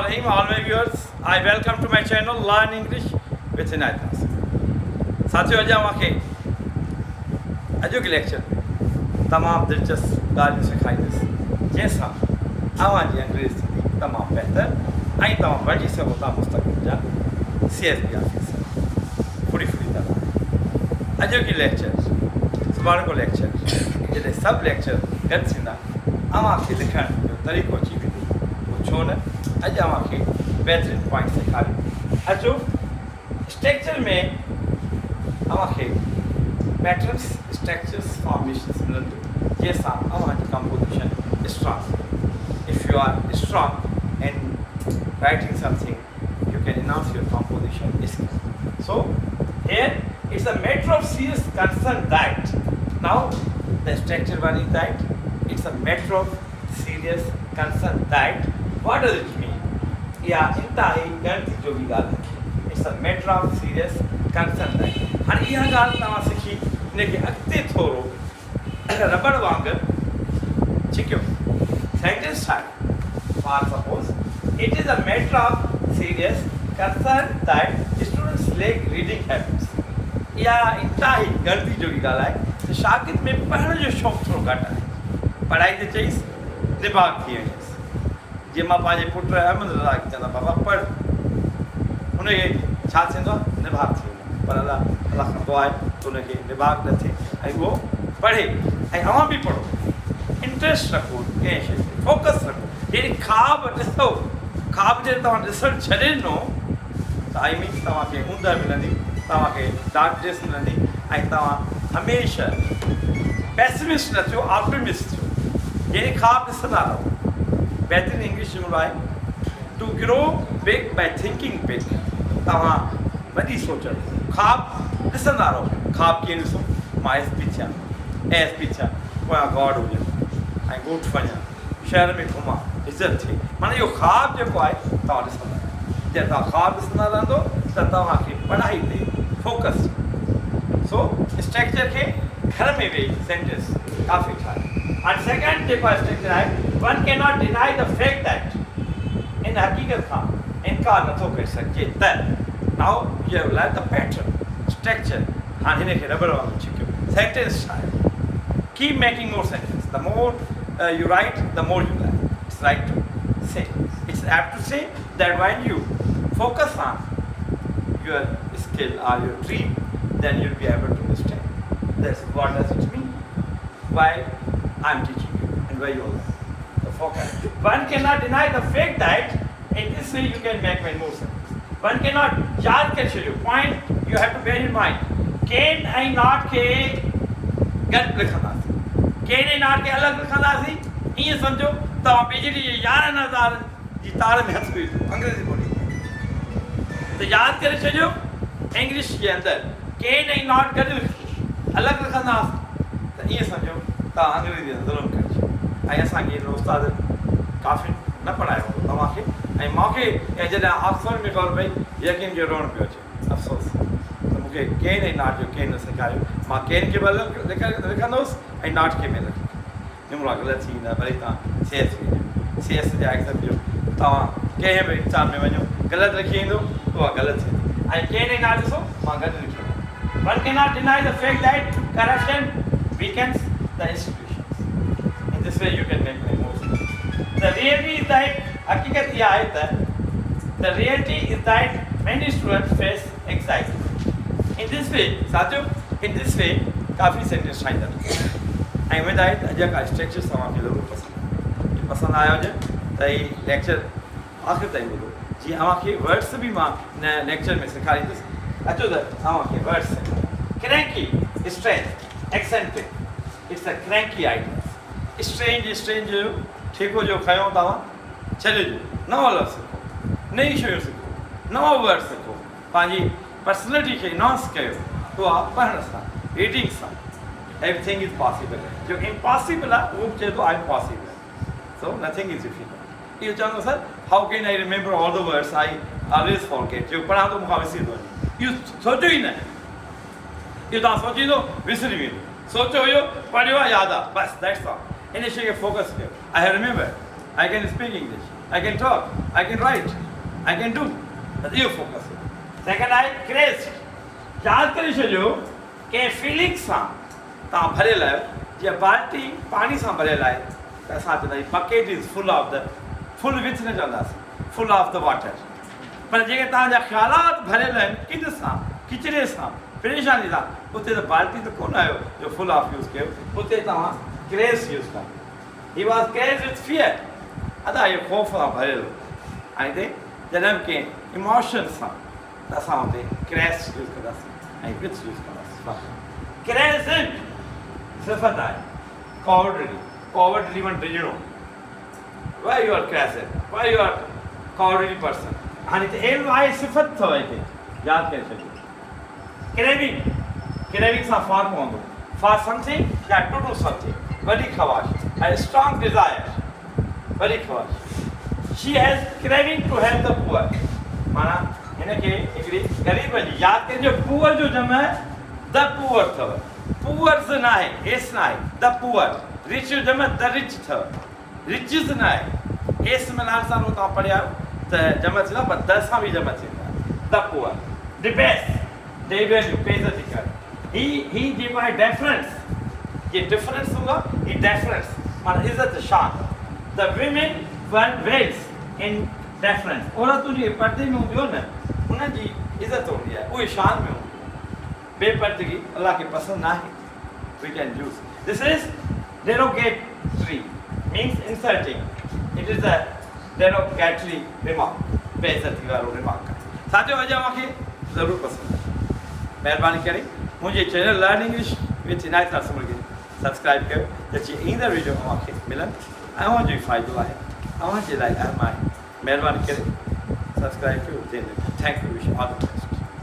Assalamualaikum all my viewers. I welcome to my channel Learn English with Inayat. साथियों अॼु मूंखे अॼोके lecture तमामु दिलचस्प ॻाल्हियूं सेखारींदुसि जंहिंसां अव्हांजी अंग्रेज़ी थींदी तमामु बहितर ऐं तव्हां बणिजी सघो था मुस्तक़बिल जा CSB ऑफिसर फुड़ी तरह। अॼोकी लेक्चर सुभाणे को लेक्चर जॾहिं सभु लेक्चर गॾु थींदा अव्हांखे लिखण जो तरीक़ो अची वेंदो छो न अॼु अव्हांखे बहितरीनु पॉइंट सेखारियो। अचो स्ट्रक्चर में अव्हांखे पैटर्न्स स्ट्रक्चर्स फॉर्मेशन्स मिलंदियूं जंहिंसां अव्हांजी composition strong. If you are strong in writing something you can enhance your composition skills. So here it's a matter of serious concern that now the structure one is that it's a matter of serious concern that what does it mean? Yeah, इंतहाई गणित जो भी गाल है it's a matter of serious concern that हाणे इहा ॻाल्हि तव्हां सिखी हिनखे अॻिते थोरो रबड़ वांगुरु छिकियो सेंटेंस ठाहियो। For suppose it is a matter of serious concern that students lack reading habits. या इंतहाई गलती जो की ॻाल्हि आहे त शागिर्द में पढ़ण जो शौक़ु थोरो घटि आहे। पढ़ाई ते चईसि दिमाग़ थी वञेसि। जीअं मां पंहिंजे पुट अहमद रज़ा खे चवंदा बाबा पढ़ हुनखे छा थींदो आहे निभाग थी वेंदो पर अलाह खां दुआ आहे त हुनखे निभाग न थिए ऐं उहो पढ़े ऐं अव्हां बि पढ़ो इंट्रस्ट रखो कंहिं शइ ते फोकस रखो। जहिड़ी ख़्वाब ॾिसो ख़्वाब जॾहिं तव्हां ॾिसणु छॾे ॾिनो त आई मीन तव्हांखे ऊंदहि मिलंदी तव्हांखे डार्क ड्रेस मिलंदी ऐं तव्हां हमेशह पैसिमिस्ट न थियो ऑप्टिमिस्ट थियो। जहिड़ी ख़्वाब ॾिसंदा रहो। बहितरीनु इंग्लिश जुमिलो आहे to grow big by thinking big. तव्हां वॾी सोचणु ख़्वाब ॾिसंदा रहो। ख़्वाब कीअं ॾिसो मां SP थियां ASP थियां पोयां गॉड हुजनि ऐं ॻोठु वञा शहर में घुमां इज़त थिए माना इहो ख़्वाब जेको आहे तव्हां ॾिसंदा जॾहिं तव्हां ख़्वाब ॾिसंदा रहंदो त तव्हांखे पढ़ाई ते फोकस। सो स्ट्रक्चर खे घर में वेही सेंटेंस काफ़ी ठाहे। एंड सेकेंड जेको आहे स्ट्रक्चर आहे one can not deny the fact that in हक़ीक़त खां इनकार नथो करे सघिजे त now U have learn the pattern structure. हाणे हिनखे रबड़ वांगुरु छिकियो सेंटेंस ठाहे। Keep making more sentence the more you write the more you learn. It's right to say. It's apt to say that when you focus on your skill or your dream, then you'll be able to understand. That's what does it mean? Why I'm teaching you and why you learn. The focus. One cannot deny the fact that in this way you can make many more sense. One cannot याद कर चलिए point you have to bear in mind. Can I not के गलत लिखना केने नाट के अलग लिखंदासीं ईअं सम्झो तव्हां बिजली जे 11,000 जी तार में हथ विझो अंग्रेज़ी ॿोली त यादि करे छॾियो इंग्लिश जे अंदरि केन ऐं नॉट गॾु अलॻि लिखंदासीं त ईअं सम्झो तव्हां अंग्रेज़ी जो ज़ुल्म करे छॾियो। ऐं असांखे हिन उस्ताद काफ़ी न पढ़ायो हो तव्हांखे ऐं मूंखे ऐं जॾहिं ऑक्सफोर्ड में ख़बर पई यकीन जो रोअण पियो अचे अफ़सोस त मूंखे केन ऐं नॉट जो केन न सेखारियो। मां केन खे बि लिखंदुसि ऐं नॉट खे में लिखंदुसि जुमिला ग़लति थी वेंदा वरी तव्हां CS जा एग्ज़ाम ॾियो तव्हां कंहिं बि एग्ज़ाम में वञो ग़लति लिखी ईंदो उहा ग़लति थींदी ऐं केन ऐं नॉट ॾिसो मां गॾु लिखी वेंदो। One can not deny the fact that corruption weakens the institutions in this way you can make my more the reality is that हक़ीक़त इहा आहे त the reality is that many students face anxiety in this way. साथियों in this way काफ़ी sentence ठाहींदा ऐं उमेदु आहे त अॼु का स्ट्रक्चर तव्हांखे ज़रूरु पसंदि आयो हुजे त हीउ लेक्चर आख़िर ताईं ॿुधो जीअं अव्हांखे वर्ड्स बि मां हिन लेक्चर में सेखारींदुसि। अचो त अव्हांखे words cranky strange eccentric it's a cranky idea. Strange जो ठेको जो खयों तव्हां छॾिजो नओं लफ़्ज़ सिखो नई शयूं सिखो नओं वर्ड सिखो पंहिंजी पर्सनैलिटी खे इनहांस कयो उहा पढ़ण सां रीडिंग सां। Everything is possible. जो impossible आहे उहो चए थो I'm possible. So nothing is difficult. इहो चवंदो sir how can I remember all the words I always forget. जो पढ़ां थो मूंखां विसरी थो वञे इहो सोचियो ई न इहो तव्हां सोचींदो विसरी वेंदो सोचियो हुयो पढ़ियो आहे यादि आहे बसि दैट्स ऑल। इन शइ खे फोकस कयो। I have remembered. I can speak English. I can talk, I can write, I can do. That's your focus. Second आहे क्रेज़. यादि करे छॾियो कंहिं फीलिंग सां तव्हां भरियल आहियो. जीअं बाल्टी पाणी सां भरियल आहे त असां चवंदा आहियूं bucket is full of the full with न चवंदासीं, फुल ऑफ द वाटर. पर जेके तव्हांजा ख़्यालात भरियल आहिनि किन सां, किचिरे सां, परेशानी सां, उते त बाल्टी त कोन आयो जो फुल ऑफ यूज़ कयो. उते तव्हां क्रेज़ यूज़ कयो. He was craze with fear. अदा इहो ख़ौफ़ सां भरियल हो. ऐं हिते जॾहिं कंहिं इमोशन सां त असां हुते क्रेज़ यूज़ कंदासीं ऐं विथ यूज़ कंदासीं. क्रेज़ सिफ़त आहे कॉवर्डली माना डिॼणो. Why you are craze, why you are cowardly person. हाणे हिते एल आहे सिफ़त अथव हिते यादि करे छॾियो. क्रेविंग सां फॉर पवंदो. फॉर समथिंग या टू डू समथिंग. वॾी ख़्वाहिश ऐं स्ट्रॉन्ग डिज़ायर. वॾी ख़्वाहिश. She has craving to help the poor. माना हिनखे हिकिड़ी ग़रीब जी यादि करिजो. पुअर जो जमा द पुअर अथव. पुअर्स न आहे, एस न आहे, द पुअर. रिच जो जमा द रिच अथव. रिचिस न आहे, एस में नाल सां तव्हां पढ़िया त जमा थींदो पर द सां बि जमा थींदो आहे. The poor. The best day value page थी करे. ही जेको आहे डेफरेंस. ये डिफरेंस हूंदो ही डेफरेंस माना इज़त शान. द विमेन वन वेल्स इन डेफरेंस. औरतूं जे पर्दे में हूंदियूं न उनजी इज़त हूंदी आहे, उहे शान में हूंदी आहे. बेपर्दगी अल्लाह खे पसंदि न आहे. We can use this is derogatory means insulting. It is a derogatory remark. बेइज्जती वारो रिमार्क. साथियों अॼु मूंखे ज़रूरु पसंदि आहे. महिरबानी करे मुंहिंजे चैनल लर्न इंग्लिश विथ इनायत नासिर खे सब्सक्राइब कयो त जीअं ईंदड़ वीडियो मूंखे मिलनि. अव्हां जो ई फ़ाइदो आहे, अव्हां जे लाइ अहम आहे. महिरबानी करे सब्सक्राइब कयो. Thank U. Wish all